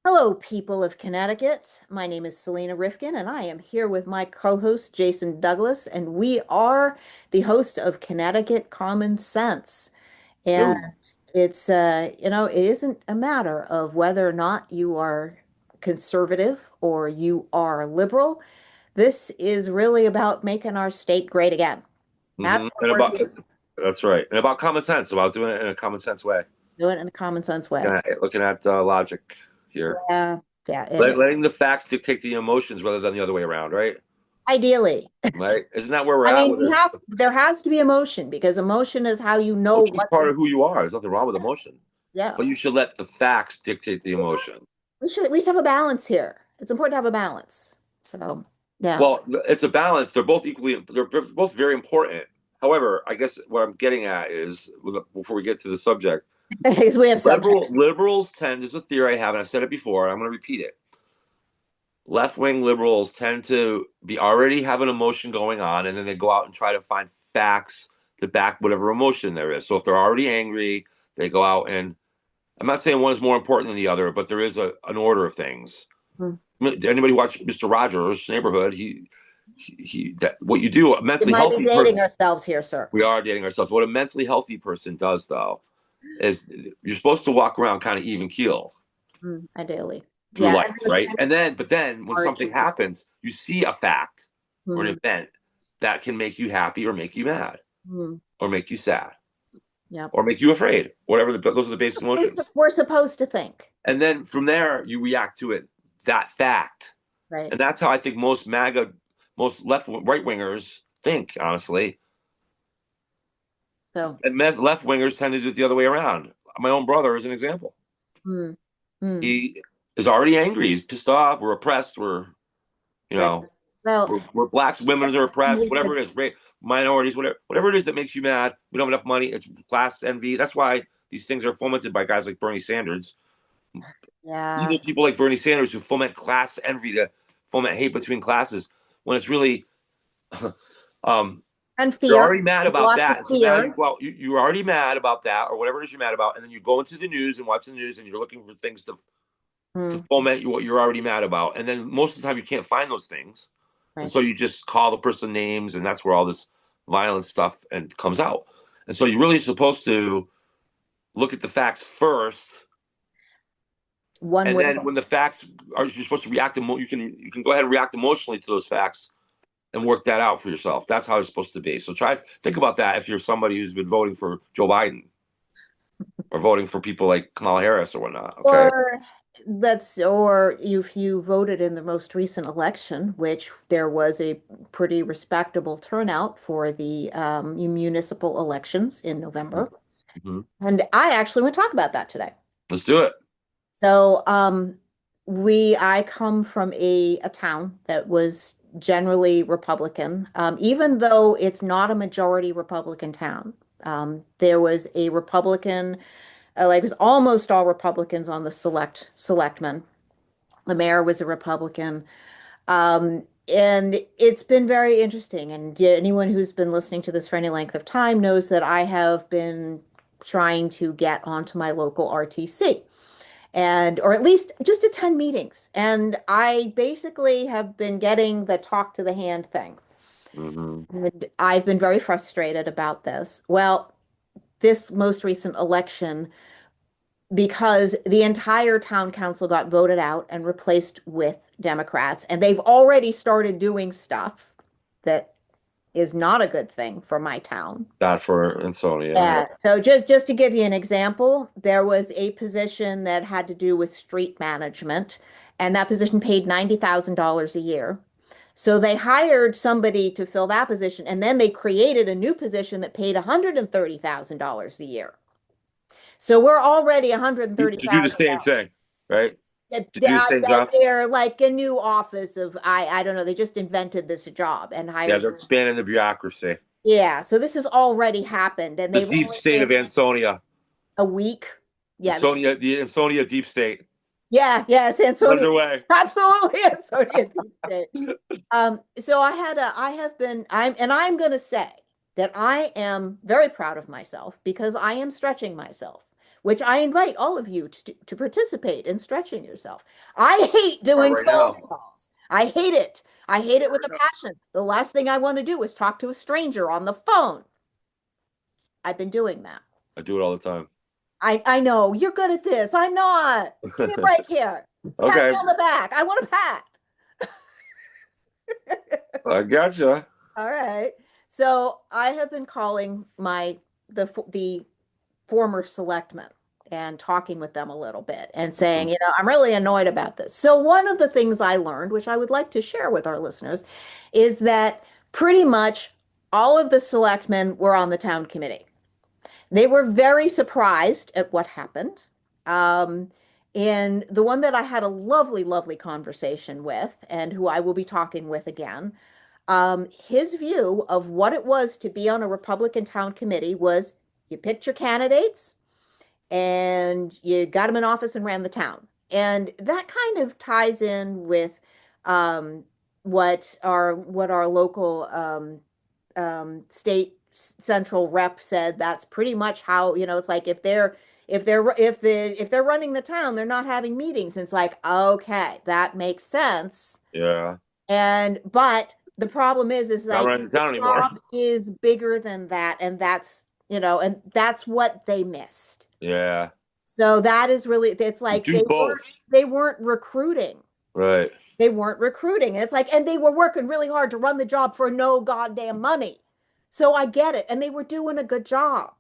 Hello, people of Connecticut. My name is Selena Rifkin, and I am here with my co-host, Jason Douglas, and we are the hosts of Connecticut Common Sense. And Ooh. it isn't a matter of whether or not you are conservative or you are liberal. This is really about making our state great again. That's what And we're about here that's right. And about common sense, about doing it in a common sense way. doing in a common sense way. Looking at logic here. Yeah, yeah, it is. Letting the facts dictate the emotions rather than the other way around, right? Ideally. Right? Isn't that where we're I at mean, with it? there has to be emotion because emotion is how you know Emotion's what part to, of who you are. There's nothing wrong with emotion. yeah. But you should let the facts dictate the emotion. We should have a balance here. It's important to have a balance. So, yeah. Well, it's a balance. They're both very important. However, I guess what I'm getting at is before we get to the subject, Because we have subjects. liberals tend, there's a theory I have, and I've said it before, I'm going to repeat it. Left wing liberals tend to be already have an emotion going on, and then they go out and try to find facts to back whatever emotion there is. So if they're already angry, they go out and I'm not saying one is more important than the other, but there is an order of things. Hmm. I mean, did anybody watch Mr. Rogers' Neighborhood? He that what you do, a We mentally might be healthy dating person. ourselves here, sir. We are dating ourselves. What a mentally healthy person does, though, is you're supposed to walk around kind of even keel Ideally. through Yeah. life, right? But then when Hard something to. happens, you see a fact or an Hmm. event that can make you happy or make you mad Hmm. or make you sad Yep. or make you afraid, whatever those are the basic emotions. We're supposed to think, And then from there, you react to it, that fact. right? And that's how I think most MAGA, most right wingers think, honestly. So, And left wingers tend to do it the other way around. My own brother is an example. hmm. Hmm. He is already angry. He's pissed off. We're oppressed. You Right. know, Well, we're blacks, women are oppressed, whatever it is, minorities, whatever it is that makes you mad. We don't have enough money. It's class envy. That's why these things are fomented by guys like Bernie Sanders. yeah. Evil people like Bernie Sanders who foment class envy to foment hate between classes when it's really um, And you're fear. already mad about Lots of that. And so now you fear. go out, you're already mad about that or whatever it is you're mad about. And then you go into the news and watch the news and you're looking for things to Hmm. foment what you're already mad about. And then most of the time you can't find those things. And Right. so you just call the person names, and that's where all this violent stuff and comes out. And so you're really supposed to look at the facts first, One and would then hope. when the facts are, you're supposed to react. You can go ahead and react emotionally to those facts and work that out for yourself. That's how it's supposed to be. So think about that if you're somebody who's been voting for Joe Biden or voting for people like Kamala Harris or whatnot. Okay, Or if you voted in the most recent election, which there was a pretty respectable turnout for the municipal elections in November. mm-hmm. And I actually want to talk about that today. Let's do it. So, I come from a town that was generally Republican, even though it's not a majority Republican town. There was a Republican, like it was almost all Republicans on the selectmen. The mayor was a Republican. And it's been very interesting. And yeah, anyone who's been listening to this for any length of time knows that I have been trying to get onto my local RTC or at least just attend meetings. And I basically have been getting the talk to the hand thing. Mm-hmm. And I've been very frustrated about this. Well, this most recent election, because the entire town council got voted out and replaced with Democrats, and they've already started doing stuff that is not a good thing for my town. That for Ansonia. Yeah. Yeah. So just to give you an example, there was a position that had to do with street management, and that position paid $90,000 a year. So they hired somebody to fill that position, and then they created a new position that paid $130,000 a year. So we're already To do the same $130,000. thing, right? To do the same job. They're like a new office of I don't know, they just invented this job and Yeah, hired. they're expanding the bureaucracy. Yeah, so this has already happened and The they've deep only state been of Ansonia. a week. Yeah, The Ansonia deep state yeah, it's is Ansonia. underway. Absolutely Ansonia Deep State. So I have been I'm gonna say that I am very proud of myself because I am stretching myself. which I invite all of you to participate in stretching yourself. I hate Start doing right cold now. calls. I hate it. I hate it Start with right a now. passion. The last thing I want to do is talk to a stranger on the phone. I've been doing that. I do it all the time. I know you're good at this. I'm not. Give me a break here. Pat me Okay, on the back. I want a pat. I gotcha. All right. So I have been calling the former selectmen and talking with them a little bit and saying, I'm really annoyed about this. So one of the things I learned, which I would like to share with our listeners, is that pretty much all of the selectmen were on the town committee. They were very surprised at what happened. Um, and the one that I had a lovely, lovely conversation with, and who I will be talking with again, his view of what it was to be on a Republican town committee was you picked your candidates and you got them in office and ran the town. And that kind of ties in with um, what our local state central rep said. That's pretty much how, it's like if they're running the town, they're not having meetings. And it's like, okay, that makes sense. Yeah, But the problem is not like running the the town anymore. job is bigger than that, and that's what they missed. Yeah, So that is really, it's you like do both, they weren't recruiting. right? They weren't recruiting. It's like, and they were working really hard to run the job for no goddamn money. So I get it. And they were doing a good job.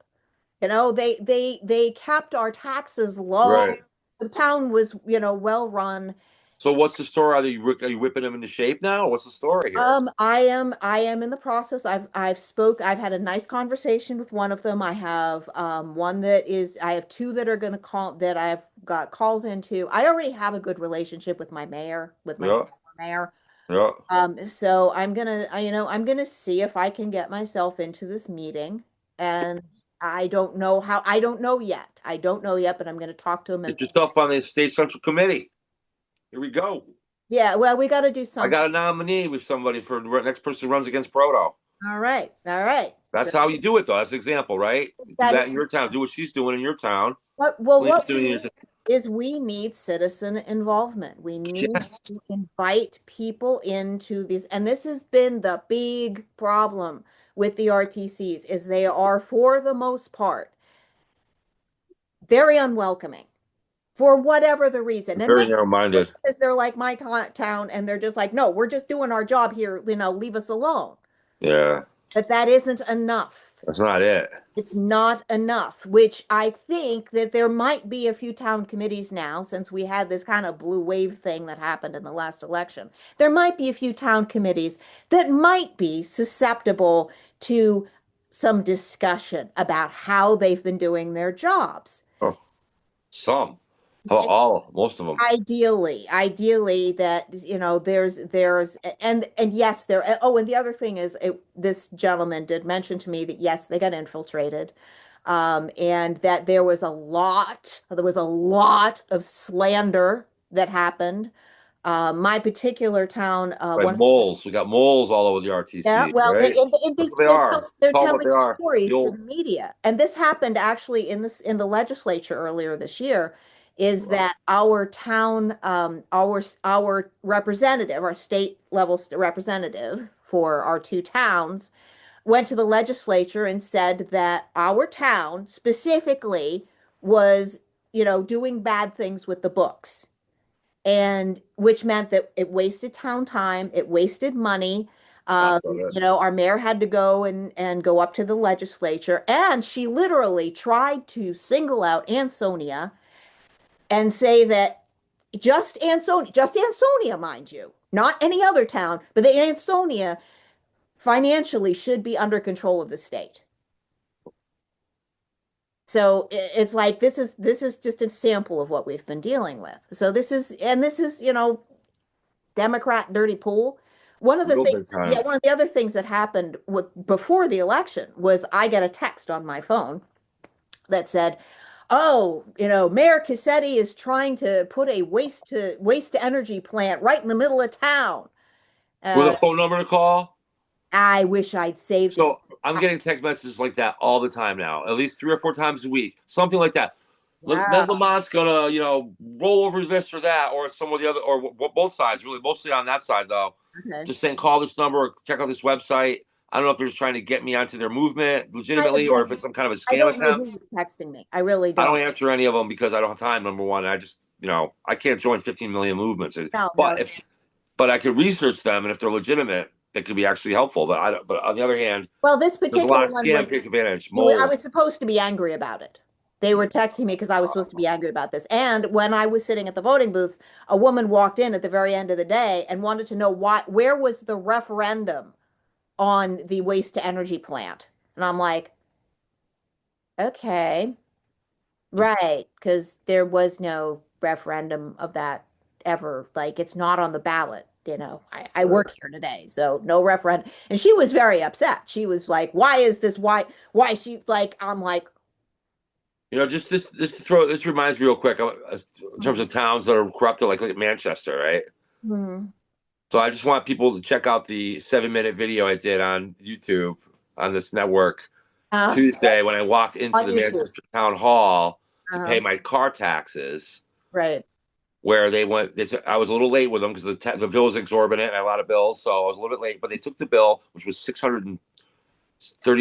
They kept our taxes low. Right. The town was, well run. So what's the story? Are you whipping them into shape now? What's the story here? I am in the process. I've had a nice conversation with one of them. I have two that are going to call that I've got calls into. I already have a good relationship with my mayor, with my Yeah, former mayor. yeah. So I'm gonna see if I can get myself into this meeting, and I don't know yet. I don't know yet, but I'm gonna talk to him and Get yourself on the state central committee. Here we go. yeah, well, we got to do I something. got a nominee with somebody for the next person who runs against Proto. All right, all right. That's So how you do it, though. That's an example, right? Do that that is in your town. Do what she's doing in your town. Lee's what we doing in your need town. is we need citizen involvement. We need Yes. to invite people into these, and this has been the big problem with the RTCs is they are, for the most part, very unwelcoming for whatever the reason. And Very maybe it's narrow-minded. because they're like my town and they're just like, no, we're just doing our job here, leave us alone. Yeah, But that isn't enough. that's not it. It's not enough, which I think that there might be a few town committees now, since we had this kind of blue wave thing that happened in the last election. There might be a few town committees that might be susceptible to some discussion about how they've been doing their jobs. Oh, some. How about all? Most of them. Ideally that there's and yes there oh, and the other thing is this gentleman did mention to me that yes, they got infiltrated, and that there was a lot of slander that happened. My particular town, Like one. moles. We got moles all over the Yeah, RTC, well, right? That's what they are. they're Call them what telling they are. The stories to the old. media, and this happened actually in the legislature earlier this year. Is that our town, our representative, our state level representative for our two towns, went to the legislature and said that our town specifically was, doing bad things with the books, and which meant that it wasted town time, it wasted money. Lots of it. Our mayor had to go and go up to the legislature, and she literally tried to single out Ansonia and say that just Ansonia, mind you, not any other town, but that Ansonia financially should be under control of the state. So it's like this is just a sample of what we've been dealing with. So this is Democrat dirty pool. Real big time. One of the other things that happened before the election was I got a text on my phone that said, "Oh, Mayor Cassetti is trying to put a waste to energy plant right in the middle of town." With a Uh, phone number to call. I wish I'd saved it. So I'm I, getting text messages like that all the time now, at least 3 or 4 times a week, something like that. Wow. Ned Lamont's gonna, roll over this or that, or some of the other, or both sides, really, mostly on that side though. Okay. Just saying, call this number, or check out this website. I don't know if they're just trying to get me onto their movement Kind of legitimately, or if thing. it's some kind of a I scam don't know who attempt. was texting me. I really I don't don't. answer any of them because I don't have time. Number one, I just, I can't join 15 million movements. No, no. But if, but I could research them, and if they're legitimate, they could be actually helpful. But I don't. But on the other hand, Well, this there's a particular lot of one was scam take advantage. I Moles. was supposed to be angry about it. They were texting me because I was supposed to be angry about this. And when I was sitting at the voting booths, a woman walked in at the very end of the day and wanted to know where was the referendum on the waste to energy plant. And I'm like, okay, right, because there was no referendum of that ever. Like it's not on the ballot. I work here today, so no referendum. And she was very upset. She was like, why is this? Why she like, I'm like, Just this to throw this reminds me real quick in terms hmm, of towns that are corrupted, like Manchester, right? hmm. So I just want people to check out the 7-minute video I did on YouTube on this network Uh, Tuesday when I walked into on the YouTube. Manchester Town Hall to Uh, pay my car taxes. right. Where they went, I was a little late with them because the bill was exorbitant. I had a lot of bills, so I was a little bit late. But they took the bill, which was $630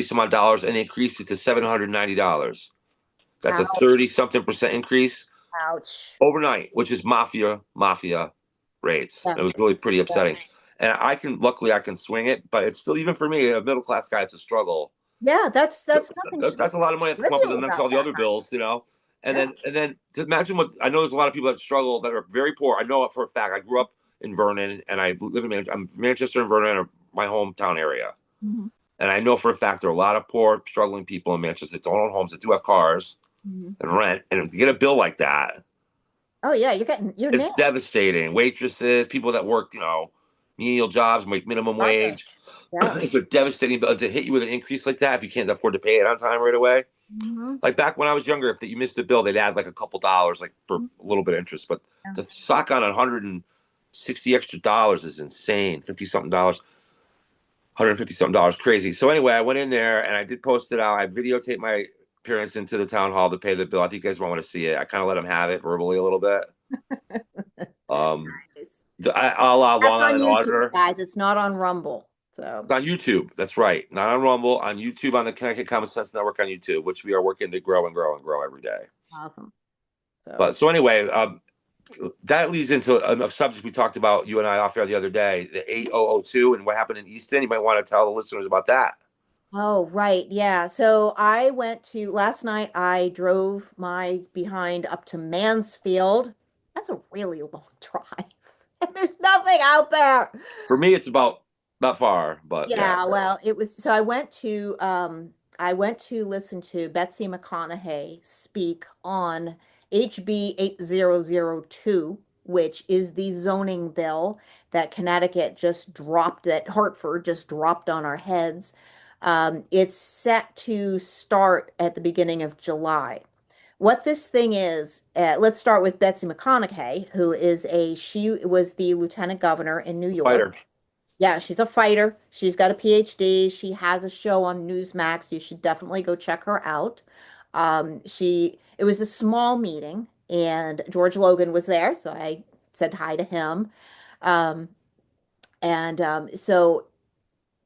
some odd dollars, and they increased it to $790. That's a Ouch. 30 something% increase Ouch. overnight, which is mafia rates. Yeah. It was really pretty Yeah. upsetting. And luckily, I can swing it, but it's still, even for me, a middle class guy, it's a struggle. Yeah, that's nothing. She's That's a lot of money I have to come up with liberal amongst about all the that other kind bills. And of. then to imagine what I know, there's a lot of people that struggle that are very poor. I know it for a fact. I grew up in Vernon, and I live in Manchester and Vernon are my hometown area. Yeah. Hmm. And I know for a fact there are a lot of poor, struggling people in Manchester that don't own homes, that do have cars Hmm. and rent. And to get a bill like that, Oh yeah, you're it's nailed. devastating. Waitresses, people that work, menial jobs, make minimum Exactly. wage. Yeah. It's a devastating bill to hit you with an increase like that if you can't afford to pay it on time right away. Hmm. Like back when I was younger, if you missed a bill, they'd add like a couple dollars, like for a little bit of interest. But Yeah. the sock on $160 extra dollars is insane. 50 something dollars, $150 something dollars, crazy. So anyway, I went in there and I did post it out. I videotaped my appearance into the town hall to pay the bill. I think you guys might want to see it. I kind of let them have it verbally a little bit. Um, Nice. a la That's Long on Island YouTube, Auditor. guys. It's not on Rumble. So It's on YouTube. That's right. Not on Rumble, on YouTube, on the Connecticut Common Sense Network on YouTube, which we are working to grow and grow and grow every day. awesome. So But so anyway, that leads into a subject we talked about, you and I, off air the other day, the 8002 and what happened in Easton. You might want to tell the listeners about that. oh, right. Yeah. So I went to last night, I drove my behind up to Mansfield. That's a really long drive. And there's nothing out there. For me, it's about not far, but yeah. Yeah, well, it was so I went to listen to Betsy McConaughey speak on HB 8002, which is the zoning bill that Connecticut just dropped, that Hartford just dropped on our heads. It's set to start at the beginning of July. What this thing is, let's start with Betsy McConaughey, she was the lieutenant governor in New York. Fighter. Yeah, she's a fighter. She's got a PhD. She has a show on Newsmax. You should definitely go check her out. It was a small meeting, and George Logan was there, so I said hi to him. Um, so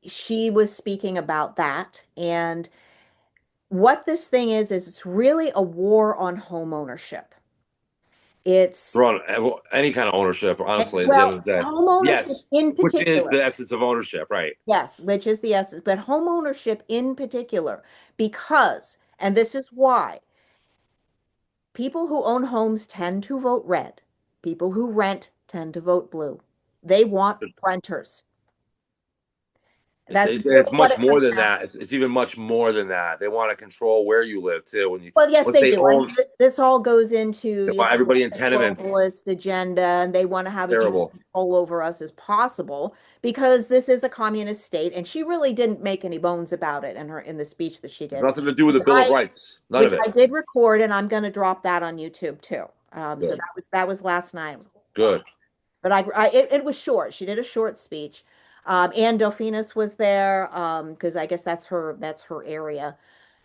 she was speaking about that. And what this thing is it's really a war on home ownership. It's, We're on any kind of ownership, honestly, at the end well, of the day. home ownership Yes, in which is particular. the essence of ownership, right? Yes, which is the essence, but home ownership in particular, because, and this is why, people who own homes tend to vote red. People who rent tend to vote blue. They want renters. That's It's really what much it comes more than down that. to. It's even much more than that. They want to control where you live too. Well, yes, Once they they do. I own, mean, this all goes into, they want everybody in the tenements. globalist agenda, and they want to have as much Terrible. control over us as possible because this is a communist state, and she really didn't make any bones about it in the speech that she It's did, nothing to do with which the Bill of Rights. None which of it. I did record, and I'm going to drop that on YouTube too. So Good. that was last night. It was long, Good. but it was short. She did a short speech. Anne Delphinus was there because I guess that's her area,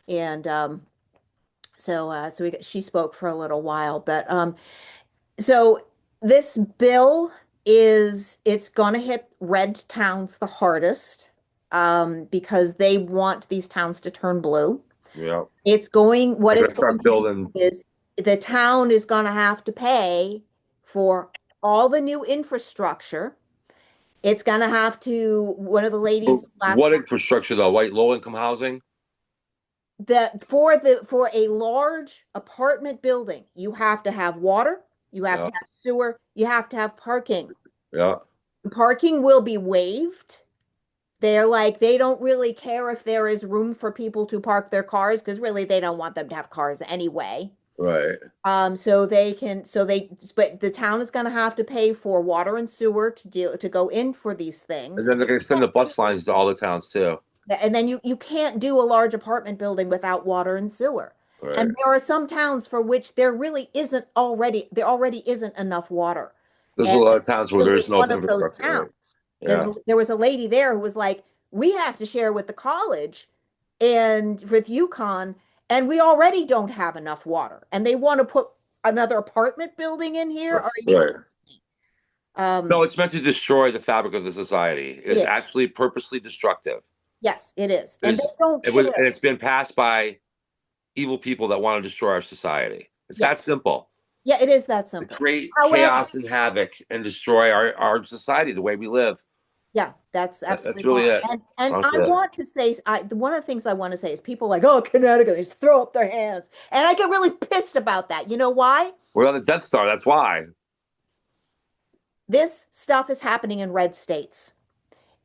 and She spoke for a little while, but so this bill it's going to hit red towns the hardest because they want these towns to turn blue. Yeah. What They're it's gonna going start to do building. is the town is going to have to pay for all the new infrastructure. It's going to have to, one of the ladies last What infrastructure though? White low income housing? that for a large apartment building, you have to have water, you have Yeah. to have sewer, you have to have parking. Yeah. The parking will be waived. They're like, they don't really care if there is room for people to park their cars because really they don't want them to have cars anyway. Right. So they can, so they, but the town is going to have to pay for water and sewer to go in for these things. And then they're gonna extend the bus lines to all the towns too. And then you can't do a large apartment building without water and sewer. Right. And there are some towns for which there already isn't enough water. There's a And lot of towns where Louisville there's is no one of those infrastructure. Right. towns because Yeah. there was a lady there who was like, we have to share with the college and with UConn, and we already don't have enough water. And they want to put another apartment building in here. Are you Right. kidding me? Um, No, it's meant to destroy the fabric of the society. it It's is. actually purposely destructive. Yes, it is. And they There's don't it was and care. it's been passed by evil people that want to destroy our society. It's that Yes. simple. Yeah, it is that To simple. create However, chaos and havoc and destroy our society, the way we live. yeah, that's That's absolutely really fine. it. And That's I it. want to say, one of the things I want to say is people are like, oh, Connecticut, they just throw up their hands, and I get really pissed about that. You know why? We're on the Death Star. That's why. This stuff is happening in red states.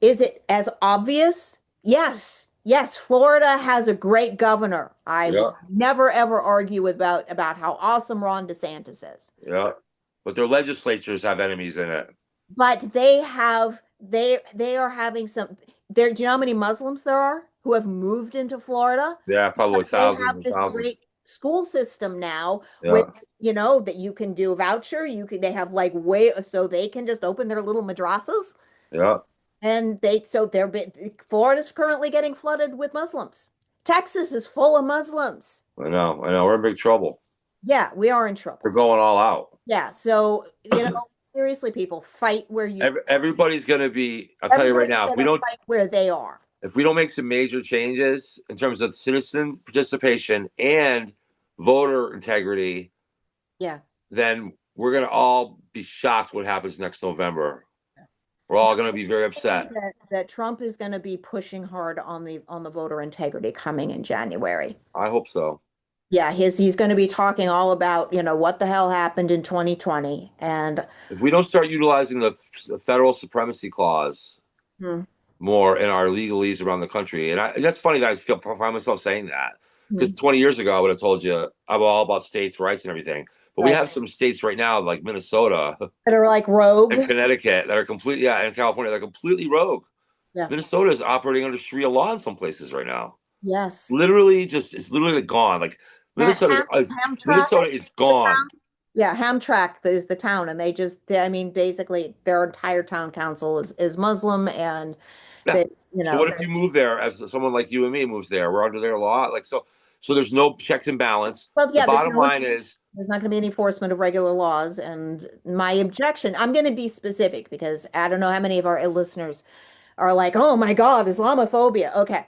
Is it as obvious? Yes. Yes, Florida has a great governor. I Yeah. will never ever argue about how awesome Ron DeSantis is. Yeah. But their legislatures have enemies in it. But they are having some there. Do you know how many Muslims there are who have moved into Florida? Yeah, probably They thousands have and this thousands. great school system now with Yeah. that you can do a voucher. They have like way so they can just open their little madrasas Yeah. and Florida's currently getting flooded with Muslims. Texas is full of Muslims. I know. I know. We're in big trouble. Yeah, we are in They're trouble. going all out. Yeah, so seriously, people fight where you Everybody's going to be, I'll tell you right everybody's now, gonna fight where they are. if we don't make some major changes in terms of citizen participation and voter integrity, Yeah. then we're going to all be shocked what happens next November. We're all going to be very upset. That Trump is going to be pushing hard on the voter integrity coming in January. I hope so. Yeah, he's going to be talking all about, what the hell happened in 2020 and If we don't start utilizing the federal supremacy clause hmm, more in our legalese around the country, and that's funny that find myself saying that because hmm, 20 years ago I would have told you I'm all about states' rights and everything. But we right, have some states right now, like Minnesota that are like rogue. and Connecticut, that are completely, yeah, and California, they're completely rogue. Yeah. Minnesota is operating under Sharia law in some places right now. Yes. Literally, just it's literally gone. Like Hamtramck Minnesota is is the gone. town. Yeah, Hamtramck is the town, and I mean, basically, their entire town council is Muslim, and Yeah. they, So what if you move there as someone like you and me moves there? We're under their law. Like so there's no checks and balance. well, The yeah, bottom line is there's not going to be any enforcement of regular laws. And my objection, I'm going to be specific because I don't know how many of our listeners are like, oh my God, Islamophobia. Okay,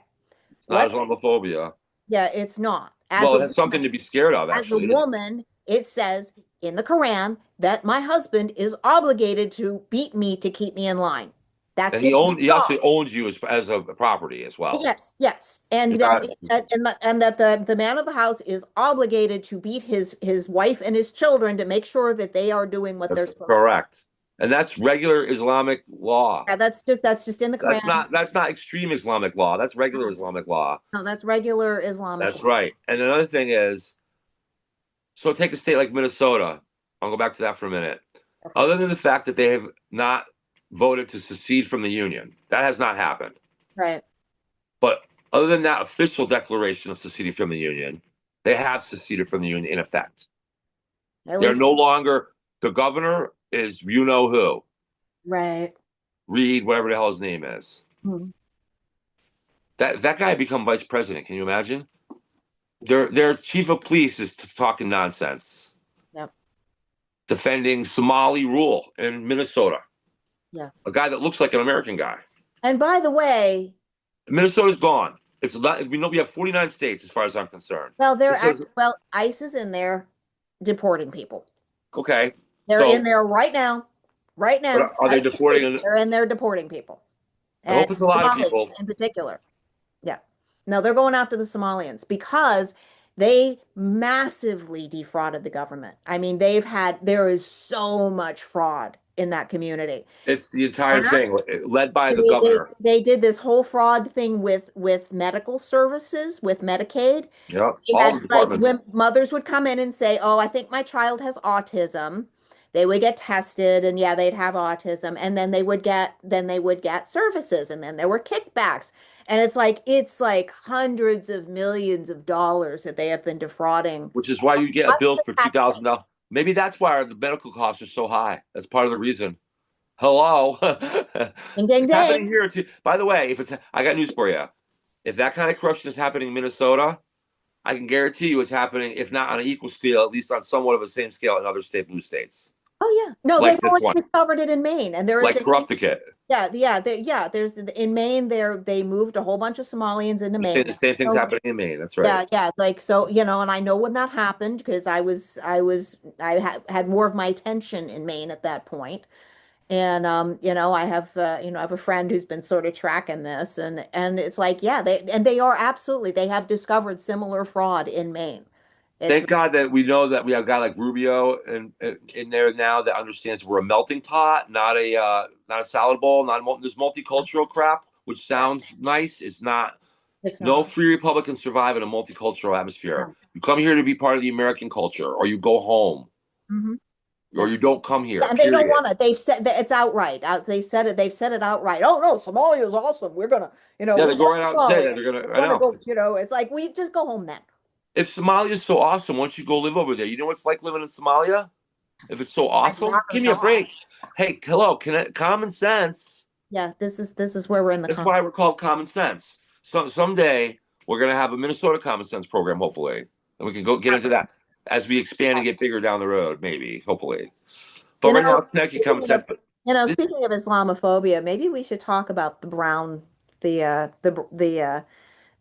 it's not let's, Islamophobia. yeah, it's not. Well, it has something to be scared of, As a actually. woman, it says in the Quran that my husband is obligated to beat me to keep me in line. That's And his he job. actually owns you as a property as well. Yes, yes, and It's not, that the man of the house is obligated to beat his wife and his children to make sure that they are doing what they're that's supposed to. correct. And that's regular Islamic law. Yeah, that's just in the Quran. That's not extreme Islamic law. That's regular No, Islamic law. no, that's regular Islamic That's law. right. And another thing is, so take a state like Minnesota. I'll go back to that for a minute. Okay, Other than the fact that they have not voted to secede from the union, that has not happened. right. But other than that official declaration of seceding from the union, they have seceded from the union in effect. At They're least, no longer, the governor is you know who, right. Reed, whatever the hell his name is. Hmm. That guy become vice president. Can you imagine? Their chief of police is talking nonsense, Yep. defending Somali rule in Minnesota. Yeah. A guy that looks like an American guy. And by the way, Minnesota's gone. It's not, we know we have 49 states as far as I'm concerned. well, It says, ICE is in there deporting people. okay, They're in so there right now, right but now, are they as we speak. deporting? They're in there deporting people, I hope and it's a lot of Somalis people, in particular. Yeah. No, they're going after the Somalians because they massively defrauded the government. I mean, there is so much fraud in that community. it's the entire thing led by the They governor. they did this whole fraud thing with medical services, with Medicaid. Yep, They all had the like departments, when mothers would come in and say, "Oh, I think my child has autism." They would get tested and yeah, they'd have autism and then they would get services and then there were kickbacks. And it's like hundreds of millions of dollars that they have been defrauding which is why you get a us bill the for taxpayer. $2,000. Maybe that's why the medical costs are so high. That's part of the reason. Hello, Ding ding it's happening ding. here too. By the way, I got news for you. If that kind of corruption is happening in Minnesota, I can guarantee you it's happening, if not on an equal scale, at least on somewhat of a same scale in other blue states, Oh yeah. No, they've like this already one, discovered it in Maine. And there is like a Corrupticate. yeah, there's in Maine they moved a whole bunch of Somalians into They're saying Maine. the same thing's So happening in Maine. That's right. yeah, it's like so, and I know when that happened because I had more of my attention in Maine at that point. And I have a friend who's been sort of tracking this and it's like, yeah, they are absolutely they have discovered similar fraud in Maine. It's Thank God that we know that we have a guy like Rubio in there now that understands we're a melting pot, not a salad bowl, this multicultural crap, which yeah, sounds nice. It's not. it's No not. free Republicans survive in a multicultural atmosphere. No. You come here to be part of the American culture, or you go home, Hmm. or Yeah. you don't come here. And they don't Period. want it. They've said that it's outright. They've said it outright. Oh no, Somalia is awesome. Yeah, We they go love right out and say Somalia. that they're gonna. We I want to know. go, it's like we just go home then. If Somalia is so awesome, why don't you go live over there? You know what it's like living in Somalia? If it's so I'd awesome, rather give me a not. break. Hey, hello, common sense. Yeah, this is where we're in the That's con. why we're called common sense. So someday we're gonna have a Minnesota common sense program, hopefully, and we can go get into that as we expand and get bigger down the road, maybe, hopefully. But You right now, know, it's Connecticut common speaking of sense. But this, speaking of Islamophobia, maybe we should talk about the oh,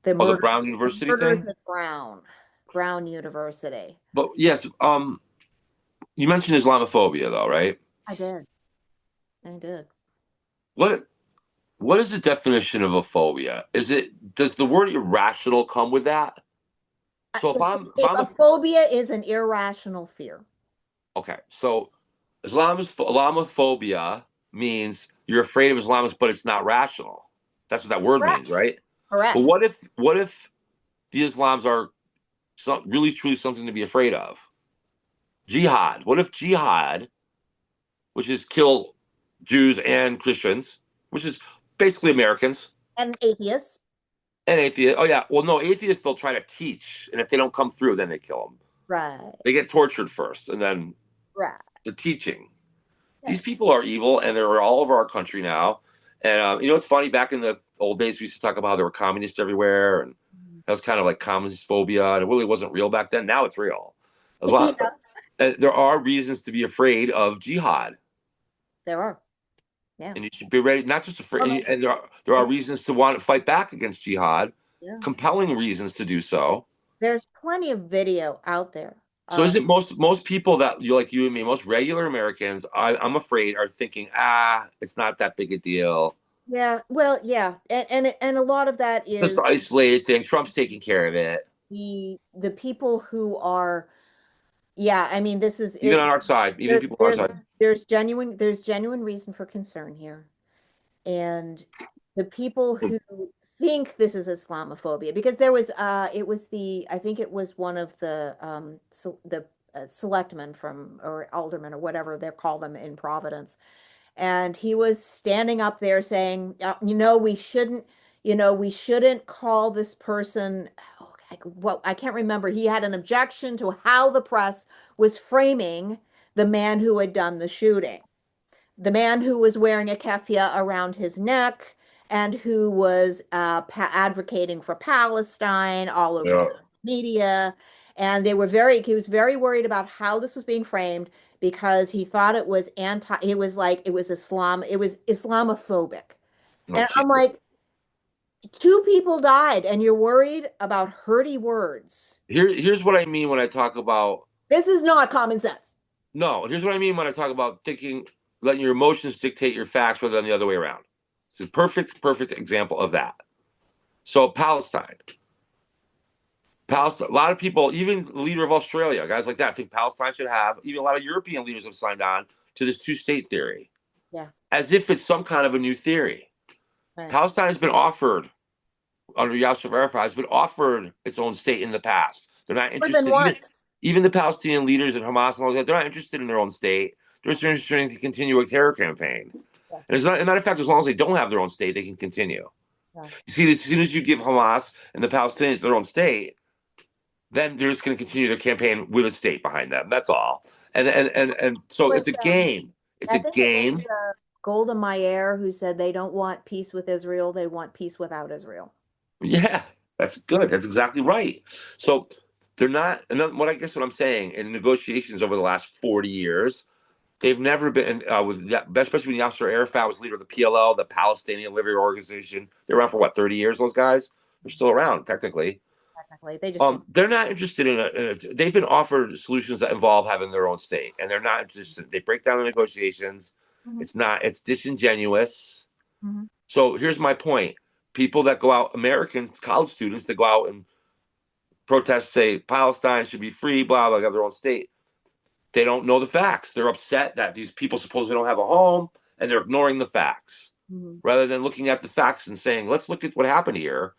the murder Brown the University murders thing. at Brown University. But yes, you mentioned Islamophobia, though, right? I did. I did. What what is the definition of a phobia? Does the word irrational come with that? So if I'm A phobia is an irrational fear. okay, so Islamophobia means you're afraid of Islamists, but it's not rational. That's what that word Correct. means, right? But Correct. what if the Islams are really truly something to be afraid of? Jihad. What if jihad, which is kill Jews and Christians, which is basically Americans And atheists. and atheists? Oh yeah, well no, atheists they'll try to teach, and if they don't come through, then they kill them. Right. They get tortured first, and then Right. the teaching. Yeah. These people are evil, and they're all over our country now. And it's funny. Back in the old days, we used to talk about how there were communists everywhere, and that was kind of like communist phobia, and it really wasn't real back then. Now it's real. There's a lot. Yeah, There are reasons to be afraid of jihad, there are. Yeah. and you should be ready. Not just Well, afraid, and there are reasons to want to fight back against jihad, yeah. compelling reasons to do so. There's plenty of video out there. So isn't most people that you like you and me, most regular Americans, I'm afraid, are thinking, it's not that big a deal. Yeah, well, yeah, and a lot of that Just is an isolated thing. Trump's taking care of it. the people who are, yeah, I mean, this is Even it. on our side, even There's people on our there's side. there's genuine reason for concern here, and the people who think this is Islamophobia because it was the I think it was one of the selectmen from or aldermen or whatever they call them in Providence. And he was standing up there saying, we shouldn't call this person. Oh, well, I can't remember. He had an objection to how the press was framing the man who had done the shooting, the man who was wearing a keffiyeh around his neck and who was advocating for Palestine all over Yeah. the media, and he was very worried about how this was being framed because he thought it was it was like it was it was Islamophobic. Oh, And gee. I'm like, two people died, and you're worried about hurty words. Here's what I mean when I talk about This is not common sense. no. Here's what I mean when I talk about thinking, letting your emotions dictate your facts rather than the other way around. It's a perfect example of that. So Palestine, Palestine. A lot of people, even the leader of Australia, guys like that, think Palestine should have. Even a lot of European leaders have signed on to this two-state theory, Yeah, as if it's some kind of a new theory. right. Palestine has been offered under Yasser Arafat has been offered its own state in the past. They're not More than interested. once. Even the Palestinian leaders and Hamas and all that, they're not interested in their own state. They're just interested in to continue a terror campaign. Yeah, And as a matter of fact, as long as they don't have their own state, they can continue. yeah. You see, as soon as you give Hamas and the Palestinians their own state, then they're just going to continue their campaign with a state behind them. That's all. And so it's Was a game. It's I a think it was game. Golda Meir who said they don't want peace with Israel, they want peace without Israel. Yeah, that's good. That's exactly right. So they're not. And what I guess what I'm saying in negotiations over the last 40 years, they've never been with especially when Yasser Arafat was leader of the PLO, the Palestinian Liberty Organization. They're around for what 30 years. Those guys they're still around technically. Technically, they just didn't. They're not interested they've been offered solutions that involve having their own state, and they're not interested. They break down the negotiations. Mhm, It's not. It's disingenuous. mhm. So here's my point: people that go out, Americans, college students that go out and protest, say Palestine should be free, blah blah, have their own state. They don't know the facts. They're upset that these people supposedly don't have a home, and they're ignoring the facts Mhm. rather than looking at the facts and saying, "Let's look at what happened here."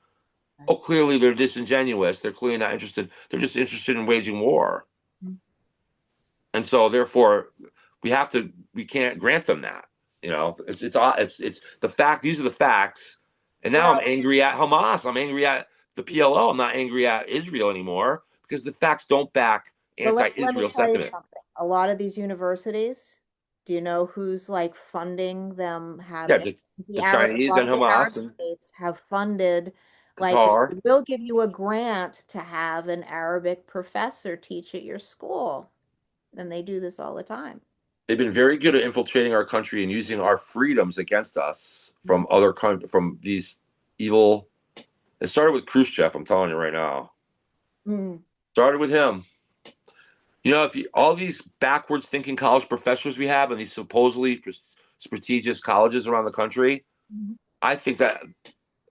Oh, clearly they're disingenuous. They're clearly not interested. They're just interested in waging war, Mhm. and so therefore we have to. We can't grant them that. It's the fact. These are the facts, and now I'm Well, angry at Hamas. I'm angry at the PLO. I'm not angry at Israel anymore because the facts don't back but let me anti-Israel tell you sentiment. something. A lot of these universities, do you know who's like funding them Yeah, having the A Chinese lot and of the Arab Hamas and states have funded, like, Qatar. we'll give you a grant to have an Arabic professor teach at your school. And they do this all the time. They've been very good at infiltrating our country and using our freedoms against us Mhm. from these evil. It started with Khrushchev. I'm telling you right now. Mm. Started with him. If all these backwards thinking college professors we have and these supposedly prestigious colleges around the country, Mhm. I think that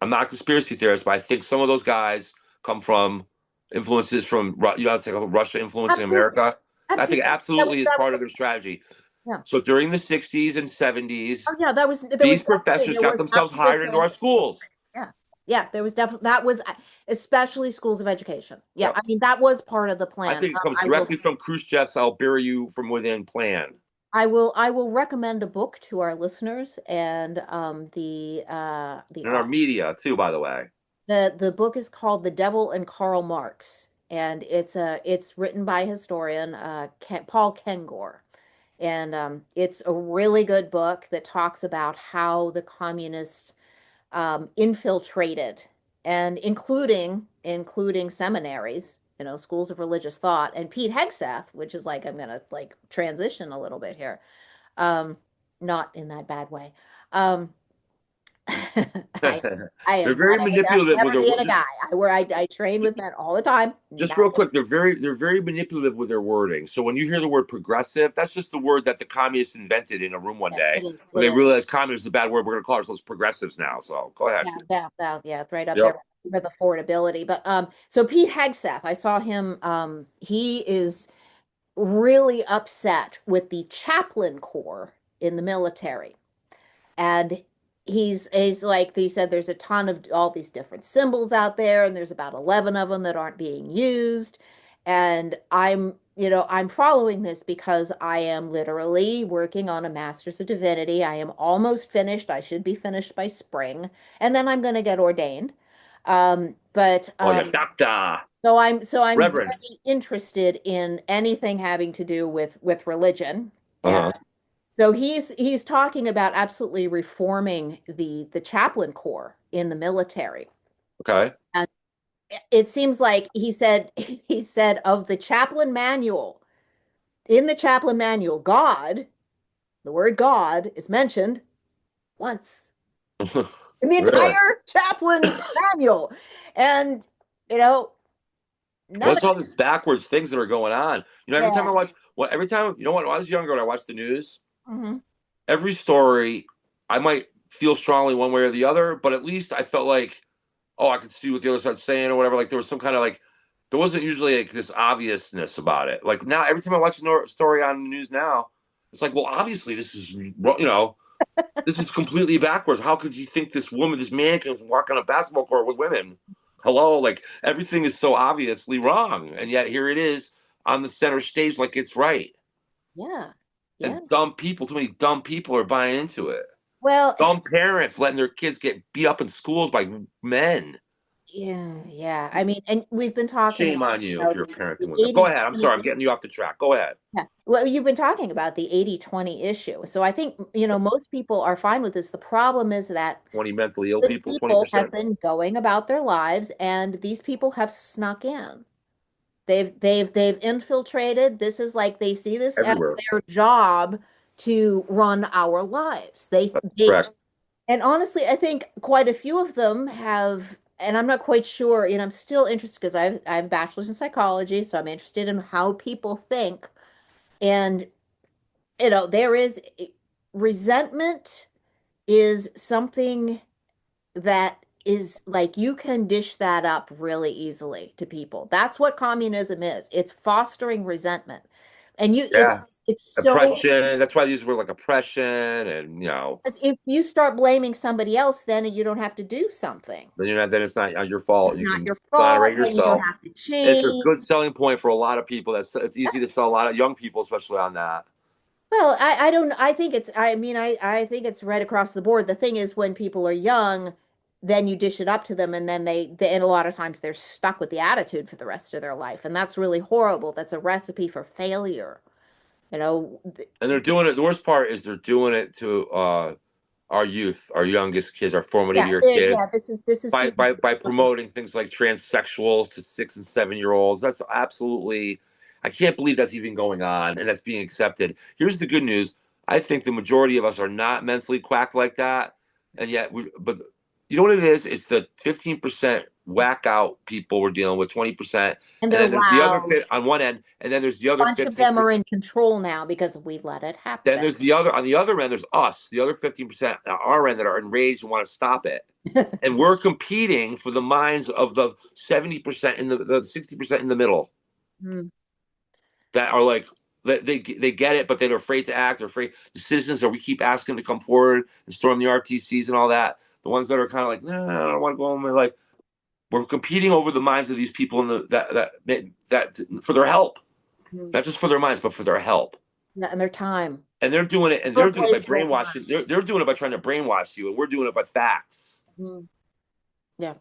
I'm not a conspiracy theorist, but I think some of those guys come from influences from it's like Russia influencing Absolutely. America. I think Absolutely. absolutely is part of their strategy. Yeah. So during the 60s and 70s, Oh yeah, these professors there got was themselves hired into absolutely, our schools. yeah. Yeah, there was definitely, that was especially schools of education. Yeah, I Yep. mean that was part of the I plan. think it comes directly from Khrushchev's "I'll bury you from within" plan. I will recommend a book to our listeners, and the And our media, too, by the way. the book is called The Devil and Karl Marx, and it's written by historian Paul Kengor. And it's a really good book that talks about how the communists infiltrated, and including seminaries, schools of religious thought. And Pete Hegseth, which is like, I'm gonna like transition a little bit here, um, not in that bad way. Um, I I They're am not very a, that's manipulative with never their being a guy. I train with men all the time. just Not real quick. They're very manipulative with their wording. So when you hear the word progressive, that's just the word that the communists invented in a room one yeah, day it is. when It they is. realized communism is a bad word. We're going to call ourselves progressives now. So go ahead. Yeah, it's right up there Yep. with affordability. But so Pete Hegseth, I saw him. He is really upset with the chaplain corps in the military. And he's like, he said there's a ton of all these different symbols out there, and there's about 11 of them that aren't being used. And I'm following this because I am literally working on a Master's of Divinity. I am almost finished. I should be finished by spring, and then I'm going to get ordained. But Oh, yeah, doctor, so I'm reverend. very interested in anything having to do with religion. And Uh-huh. so he's talking about absolutely reforming the chaplain corps in the military. Okay. it seems like he said of the chaplain manual, in the chaplain manual, God, the word God is mentioned once in the Really? entire chaplain manual. And, you know, none What's of, all these backwards things that are going on? Every time I yeah. watch, every time, when I was younger and I watched the news, Mhm. every story, I might feel strongly one way or the other, but at least I felt like, oh, I could see what the other side's saying or whatever. Like there was some kind of like, there wasn't usually like this obviousness about it. Like now, every time I watch a story on the news now, it's like, well, obviously this is, this is completely backwards. How could you think this woman, this man can walk on a basketball court with women? Hello, like everything is so obviously wrong, and yet here it is on the center stage, like it's right. Yeah. Yeah. And dumb people, too many dumb people are buying into it. Well, Dumb parents letting their kids get beat up in schools by men. yeah, yeah. I mean, and we've been talking Shame about, on you if you're a parent the doing that. Go ahead. I'm 80/20. sorry, I'm getting you off the track. Go ahead. Yeah. Well, you've been talking about the 80/20 issue. So I think, most people are fine with this. The problem is that 20 mentally ill good people, people have 20%. been going about their lives, and these people have snuck in. They've infiltrated. This is like they see this as Everywhere. their job to run our lives. That's correct. And honestly, I think quite a few of them have, and I'm not quite sure, I'm still interested because I have a bachelor's in psychology, so I'm interested in how people think. And, there is resentment is something that is like you can dish that up really easily to people. That's what communism is. It's fostering resentment. And Yeah. it's so, Oppression. That's why these were like oppression and, if you start blaming somebody else, then you don't have to do something. then then it's not your fault. It's You not can your exonerate fault, then you don't yourself. have to It's a change. good selling point for a lot of people. It's easy to sell a lot of young people, especially on that. Well, I don't I think it's I mean I think it's right across the board. The thing is when people are young, then you dish it up to them and then and a lot of times they're stuck with the attitude for the rest of their life. And that's really horrible. That's a recipe for failure. You know, And they're doing it. The worst part is they're doing it to our youth, our youngest kids, our formative yeah, year kids. yeah, this is being By promoting things like transsexuals to 6 and 7 year olds. That's absolutely, I can't believe that's even going on and that's being accepted. Here's the good news. I think the majority of us are not mentally quacked like that. And yet but you know what it is? It's the 15% whack out people we're dealing with, 20%. and And they're then there's the other loud. fit on one end, and then there's the A other bunch of them are 15%. in control now because we let it Then happen. there's the other, on the other end, there's us, the other 15% on our end that are enraged and want to stop it. And we're competing for the minds of the 70% in the 60% in the middle Mm, that are like they get it, but they're afraid to act. They're afraid. The citizens, or we keep asking to come forward and storm the RTCs and all that. The ones that are kind of like, no, nah, I don't want to go on with my life. We're competing over the minds of these people in that for their help, mm. not just for their minds, but for their help. Yeah, and their time. And they're doing it, and they're doing it by Irreplaceable brainwashing. time. They're doing it by trying to brainwash you, and we're doing it by facts. Mm, yeah.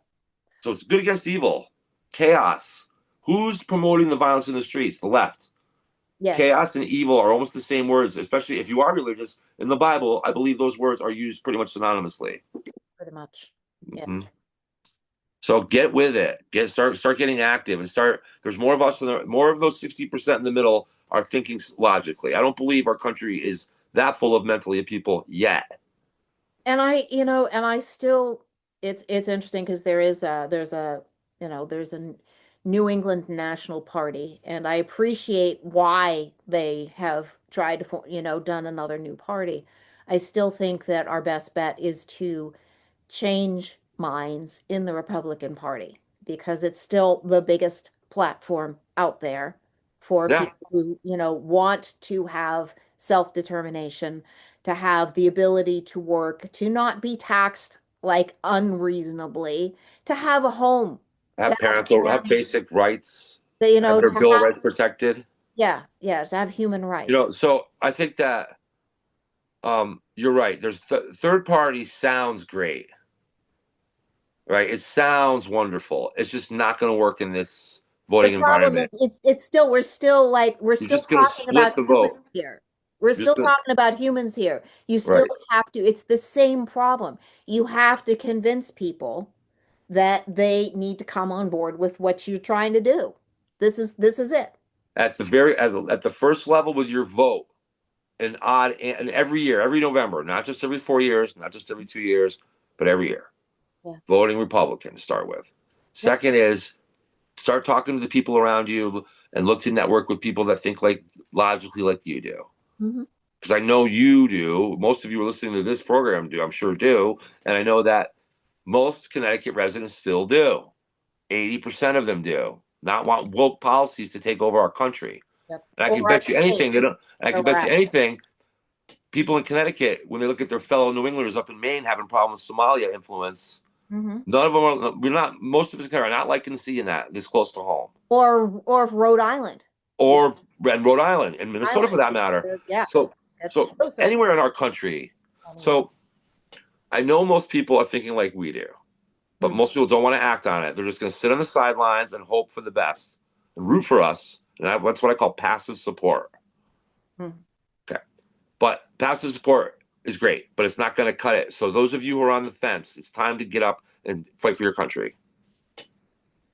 So it's good against evil, chaos. Who's promoting the violence in the streets? The left. Yes, Chaos and evil are almost the same words, especially if you are religious. In the Bible, I believe those words are used pretty much synonymously. pretty much. Yeah. Mhm. So get with it. Start getting active and start. There's more of us. More of those 60% in the middle are thinking logically. I don't believe our country is that full of mentally ill people yet. And and I still, it's interesting because there's a New England National Party, and I appreciate why they have tried to, done another new party. I still think that our best bet is to change minds in the Republican Party because it's still the biggest platform out there for Yeah, people who, want to have self-determination, to have the ability to work, to not be taxed like unreasonably, to have a home, to have have parental, have family, basic rights, have to their bill of have, rights protected. yeah, yeah, to have human rights. So I think that you're right. There's third party sounds great, right? It sounds wonderful. It's just not going to work in this The voting problem is environment. it's still we're You're still just going to talking split about the humans vote. here. We're You're still just going to, talking about humans here. You still right. have to, it's the same problem. You have to convince people that they need to come on board with what you're trying to do. This is it. At the first level with your vote, and every year, every November, not just every 4 years, not just every 2 years, but every year, Yeah. voting Republican to start with. Yeah. Second is start talking to the people around you and look to network with people that think like logically like you do. Hmm. Because I know you do. Most of you are listening to this program do, I'm sure do. And I know that most Connecticut residents still do. 80% of them do not want woke policies to take over our country. Yep. And I Or can our bet you anything they states don't. And I where can we're bet you at. anything. People in Connecticut, when they look at their fellow New Englanders up in Maine having problems with Somalia influence, Hmm. none of them are. We're not. Most of us are not liking seeing that this close to home, Or Rhode Island. You or Rhode Island and Minnesota for Island. that matter. Yeah, So, that's so closer. anywhere in our country. Anyway. So I know most people are thinking like we do, but Hmm. most people don't want to act on it. They're just going to sit on the sidelines and hope for the best and root for us. And that's what I call passive support. Hmm. Okay. But passive support is great, but it's not going to cut it. So those of you who are on the fence, it's time to get up and fight for your country. It's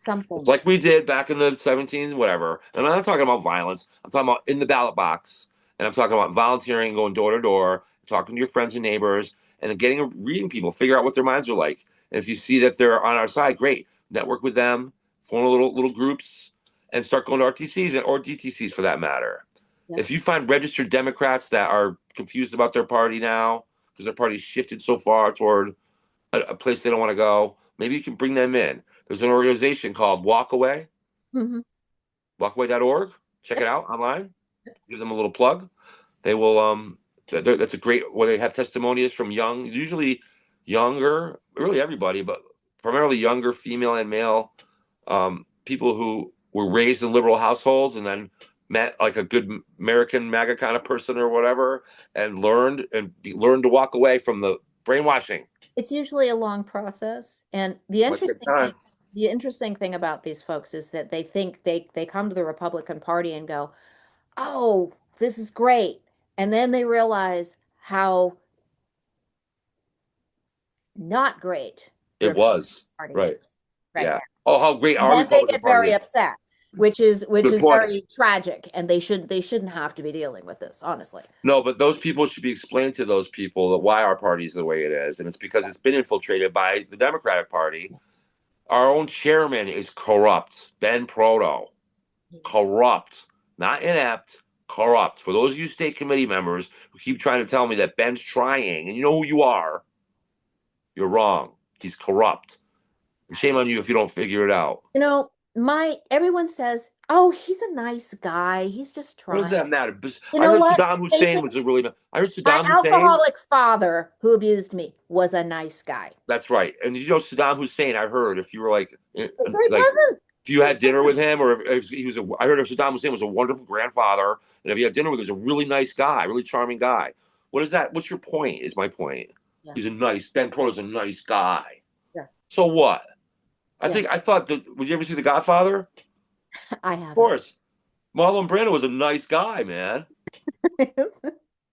Something. like we did back in the 17s, whatever. And I'm not talking about violence. I'm talking about in the ballot box. And I'm talking about volunteering, going door to door, talking to your friends and neighbors, and then reading people, figure out what their minds are like. And if you see that they're on our side, great. Network with them, form little groups, and start going to RTCs or DTCs for that matter. Yeah. If you find registered Democrats that are confused about their party now because their party's shifted so far toward a place they don't want to go, maybe you can bring them in. There's an organization called Walkaway, Hmm. walkaway.org. Check it Yep. out online. Give them a little plug. They will. That's a great where they have testimonies from usually younger, really everybody, but primarily younger female and male people who were raised in liberal households and then met like a good American MAGA kind of person or whatever, and learned to walk away from the brainwashing. It's usually a long process. And Might take time. the interesting thing about these folks is that they think they come to the Republican Party and go, "Oh, this is great." And then they realize how not great the It Republican was Party is right. right Yeah. now. Oh, how great And our then they Republican get Party very is. upset, which is Good point. very tragic, and they shouldn't have to be dealing with this, honestly. No, but those people should be explained to those people that why our party is the way it is, and it's because it's been infiltrated by the Democratic Party. Our own chairman is corrupt, Ben Proto, corrupt, not inept, corrupt. For those of you state committee members who keep trying to tell me that Ben's trying, and you know who you are, you're wrong. He's corrupt. And shame on you if you don't figure it out. My everyone says, "Oh, he's a nice guy. He's just What does trying." that matter? You I know heard what, Saddam Hussein Jason? was a really. I heard My Saddam Hussein. alcoholic father who abused me was a nice guy. That's right. And Saddam Hussein, I heard if you were So he like wasn't. if you had dinner with him, or if he was I heard Saddam Hussein was a wonderful grandfather, and if you had dinner with him, he was a really nice guy, really charming guy. What is that? What's your point? Is my point. Yeah, Ben Proto's a nice guy. yeah, So what? yeah. I thought that. Would you ever see The Godfather? I Of haven't. course. Marlon Brando was a nice guy, man.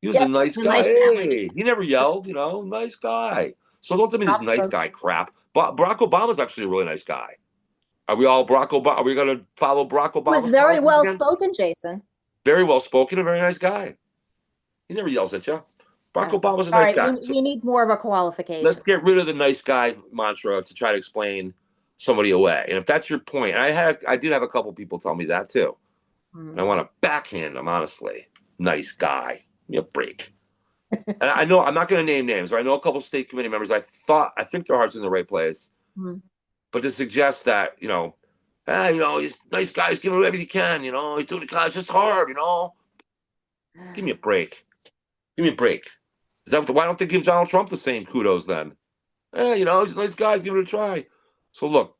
He was Yeah, a nice a guy. nice family. Hey, he never yelled, nice guy. So don't tell me this nice Absolutely. guy crap. But Barack Obama's actually a really nice guy. Are we all Barack Obama? Are we going to follow Barack He was Obama's very policies well again? spoken, Jason. Very well spoken, a very nice guy. He never yells at you. Barack Yeah. Obama's a All nice right, guy. So we need more of a let's qualification. get rid of the nice guy mantra to try to explain somebody away. And if that's your point, and I did have a couple people tell me that too. And I Hmm. want to backhand them, honestly. Nice guy. Give me a break. And I know I'm not going to name names, but I know a couple state committee members. I think their heart's in the right place. Hmm. But to suggest that, he's nice guy, he's giving whatever he can, he's doing it, it's just hard. Give me a break. Give me a break. Why don't they give Donald Trump the same kudos then? He's a nice guy, give it a try. So look,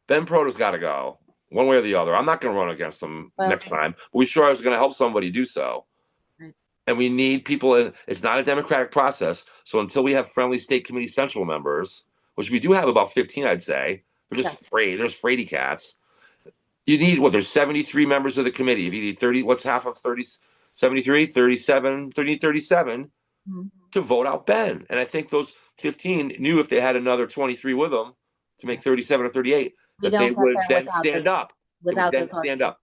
Ben Proto's got to go one way or the other. I'm not going to run against him Well, next time, but we sure is going to help somebody do so. right. And we need people. It's not a democratic process. So until we have friendly state committee central members, which we do have about 15, I'd say, they're just Yes. afraid. There's fraidy cats. You need there's 73 members of the committee. If you need 30, what's half of 30, 73, 37, 30, 37 Mhm. to vote out Ben. And I think those 15 knew if they had another 23 with them, to make 37 or 38, We that they don't get would there then stand up. They would then without those stand up. RTCs.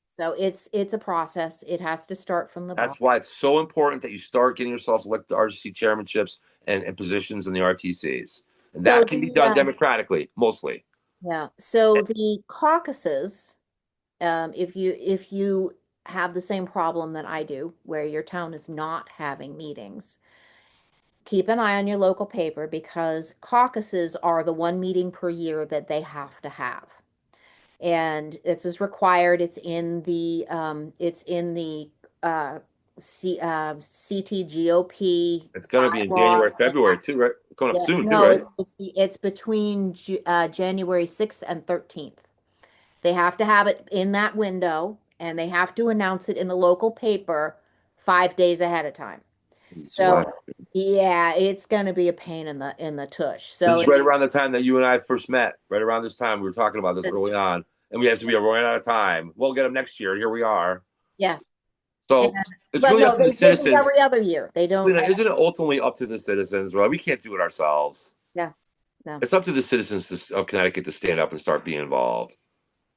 So it's a process. It has to start from the bottom. That's why it's so important that you start getting yourself elected RTC chairmanships and positions in the RTCs. And So that can be done democratically, mostly. yeah. So the caucuses, if you have the same problem that I do, where your town is not having meetings, keep an eye on your local paper because caucuses are the one meeting per year that they have to have. And it's as required. It's in the uh, CTGOP It's going to be in January, bylaws. February too, right? Coming up Yeah, soon too, no, right? it's between January 6th and 13th. They have to have it in that window, and they have to announce it in the local paper 5 days ahead of time. This is why. So, yeah, it's going to be a pain in the tush. This So is right around the time that you and I first met. Right around this time, we were talking about this it's early on, and we have to be running out of time. We'll get them next year. Here we are. yeah, and So it's but really no, up to the this is citizens. every other year. They don't. Isn't it ultimately up to the citizens? Well, we can't do it ourselves. Yeah, no. It's up to the citizens of Connecticut to stand up and start being involved.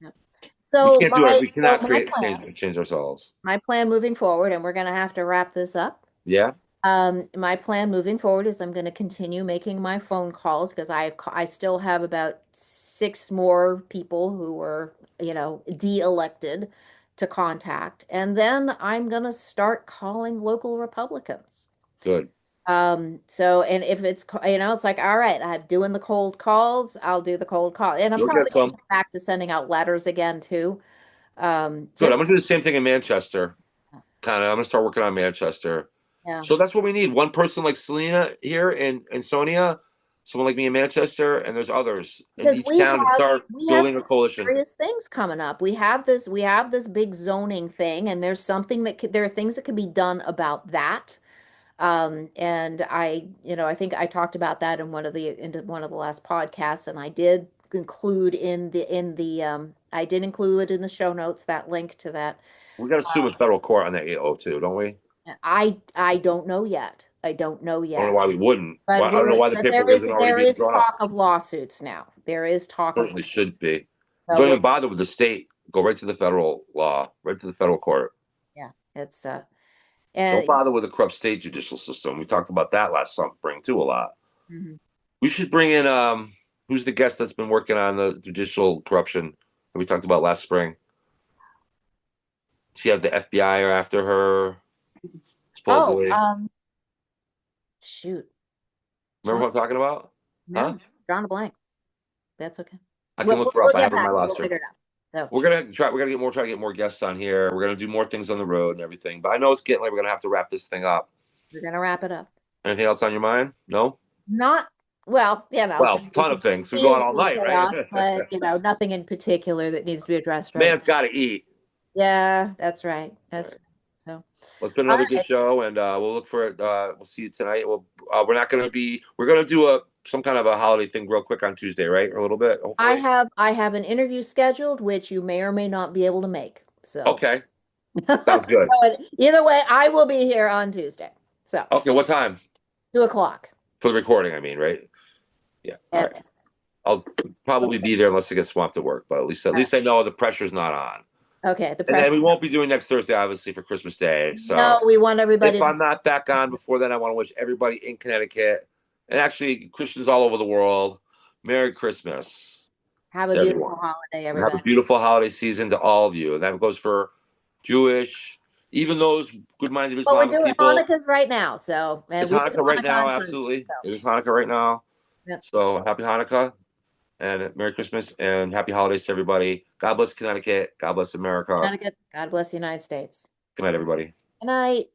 No. We So can't do it. my We so cannot my create change ourselves. my plan moving forward, and we're going to have to wrap this up. Yeah, My plan moving forward is I'm going to continue making my phone calls because I still have about six more people who were, de-elected to contact. And then I'm going to start calling local Republicans. good. And if it's like, all right, I'm doing the cold calls, I'll do the cold call. And I'm You'll get probably going to some. go back to sending out letters again too. Good. I'm Just gonna do the same thing in Manchester. Kind of. I'm gonna start working on Manchester. yeah. So that's what we need. One person like Selena here and Sonia, someone like me in Manchester, and there's others in Because each town to start we have building a some coalition. serious things coming up. We have this big zoning thing, and there are things that can be done about that. And I think I talked about that in one of the last podcasts, and I did include in the show notes that link to that. We got to sue in federal court on that 802, don't we? I don't know yet. I don't know I don't know yet. why we wouldn't. Well, But I don't know we're why the but there paperwork is isn't already there being is drawn up. talk of lawsuits now. There is talk of Certainly should be. so Don't we're even bother with the state. Go right to the federal law, right to the federal court. yeah, it's Don't and bother with the corrupt state judicial system. We talked about that last spring too a lot. mhm. We should bring in who's the guest that's been working on the judicial corruption that we talked about last spring? She had the FBI are after her, Oh, supposedly. shoot. Remember John, what I'm talking about? Huh? no, drawing a blank. That's okay. I can We'll, look we'll, her up. we'll I get have her in my back to it. We'll roster. figure it out. So We're gonna try. We're gonna try to get more guests on here. We're gonna do more things on the road and everything. But I know it's getting like we're gonna have to wrap this thing up. we're gonna wrap it up. Anything else on your mind? No. Not well, Well, ton of things. We go out all night, right? chaos, but nothing in particular that needs to be addressed right Man's now. got to eat. Yeah, that's right. All That's right. right. So, Well, it's been all another good right. show, and we'll look for it. We'll see you tonight. We're not going to be. We're going to do some kind of a holiday thing real quick on Tuesday, right? Or a little bit, I hopefully. have I have an interview scheduled, which you may or may not be able to make. So, Okay, sounds good. either way, I will be here on Tuesday. So, Okay, what time 2 o'clock. for the recording? I mean, right? Yeah. All And, right. I'll probably be there unless I get swamped at work, but at least I know the pressure's not on. okay, the And press. then we won't be doing next Thursday, obviously, for Christmas Day. No, So we want everybody if to I'm not back on before then, I want to wish everybody in Connecticut and actually Christians all over the world Merry Christmas have a to beautiful everyone. holiday, And have a everybody. beautiful holiday season to all of you. And that goes for Jewish, even those good-minded Well, we're Islamic doing people. Hanukkahs right now, so and It's we do Hanukkah right Hanukkah now, on Sunday. absolutely. So, It is Hanukkah right now. yep. So happy Hanukkah and Merry Christmas and happy holidays to everybody. God bless Connecticut. God bless America. Connecticut. God bless the United States. Good night, everybody. Good night.